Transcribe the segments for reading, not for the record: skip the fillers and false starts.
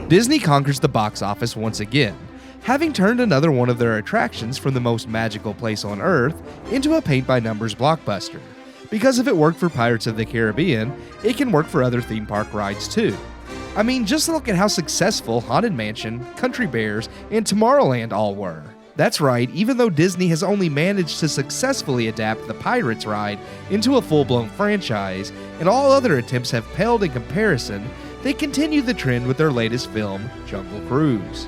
Disney conquers the box office once again, having turned another one of their attractions from the most magical place on Earth into a paint-by-numbers blockbuster. Because if it worked for Pirates of the Caribbean, it can work for other theme park rides too. I mean, just look at how successful Haunted Mansion, Country Bears, and Tomorrowland all were. That's right, even though Disney has only managed to successfully adapt the Pirates ride into a full-blown franchise, and all other attempts have paled in comparison, they continue the trend with their latest film, Jungle Cruise.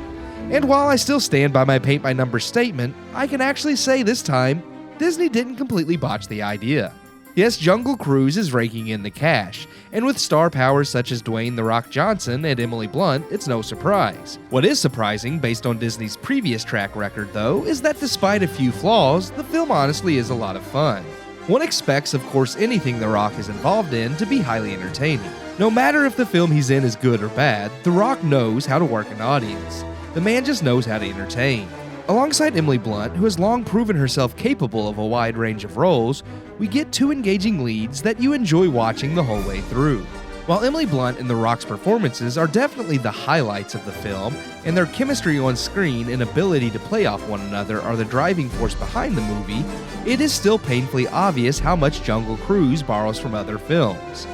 And while I still stand by my paint-by-numbers statement, I can actually say this time, Disney didn't completely botch the idea. Yes, Jungle Cruise is raking in the cash, and with star power such as Dwayne "The Rock" Johnson and Emily Blunt, it's no surprise. What is surprising, based on Disney's previous track record though, is that despite a few flaws, the film honestly is a lot of fun. One expects, of course, anything The Rock is involved in to be highly entertaining. No matter if the film he's in is good or bad, The Rock knows how to work an audience. The man just knows how to entertain. Alongside Emily Blunt, who has long proven herself capable of a wide range of roles, we get two engaging leads that you enjoy watching the whole way through. While Emily Blunt and The Rock's performances are definitely the highlights of the film, and their chemistry on screen and ability to play off one another are the driving force behind the movie, it is still painfully obvious how much Jungle Cruise borrows from other films.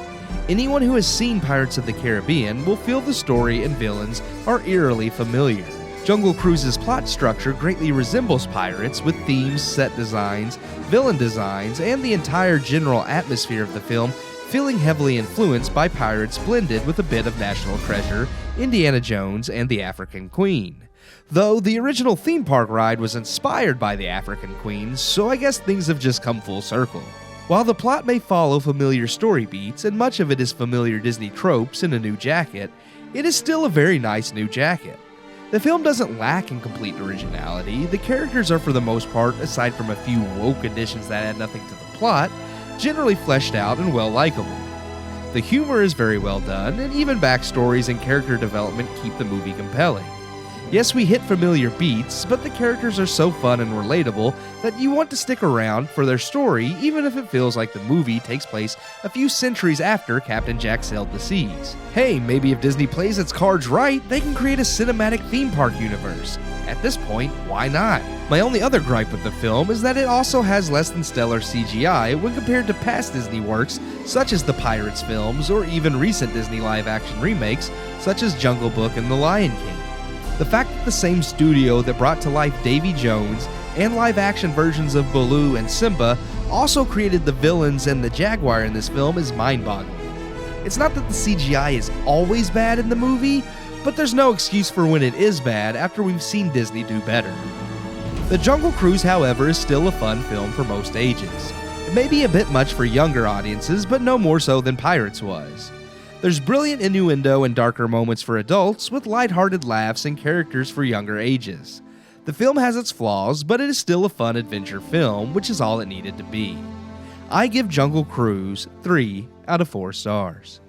Anyone who has seen Pirates of the Caribbean will feel the story and villains are eerily familiar. Jungle Cruise's plot structure greatly resembles Pirates, with themes, set designs, villain designs, and the entire general atmosphere of the film feeling heavily influenced by Pirates blended with a bit of National Treasure, Indiana Jones, and the African Queen. Though the original theme park ride was inspired by the African Queen, so I guess things have just come full circle. While the plot may follow familiar story beats, and much of it is familiar Disney tropes in a new jacket, it is still a very nice new jacket. The film doesn't lack in complete originality. The characters are for the most part, aside from a few woke additions that add nothing to the plot, generally fleshed out and well likable. The humor is very well done, and even backstories and character development keep the movie compelling. Yes, we hit familiar beats, but the characters are so fun and relatable that you want to stick around for their story, even if it feels like the movie takes place a few centuries after Captain Jack sailed the seas. Hey, maybe if Disney plays its cards right, they can create a cinematic theme park universe. At this point, why not? My only other gripe with the film is that it also has less than stellar CGI when compared to past Disney works such as the Pirates films or even recent Disney live-action remakes such as Jungle Book and The Lion King. The fact that the same studio that brought to life Davy Jones and live-action versions of Baloo and Simba also created the villains and the Jaguar in this film is mind-boggling. It's not that the CGI is always bad in the movie, but there's no excuse for when it is bad after we've seen Disney do better. The Jungle Cruise, however, is still a fun film for most ages. It may be a bit much for younger audiences, but no more so than Pirates was. There's brilliant innuendo and darker moments for adults, with lighthearted laughs and characters for younger ages. The film has its flaws, but it is still a fun adventure film, which is all it needed to be. I give Jungle Cruise 3 out of 4 stars.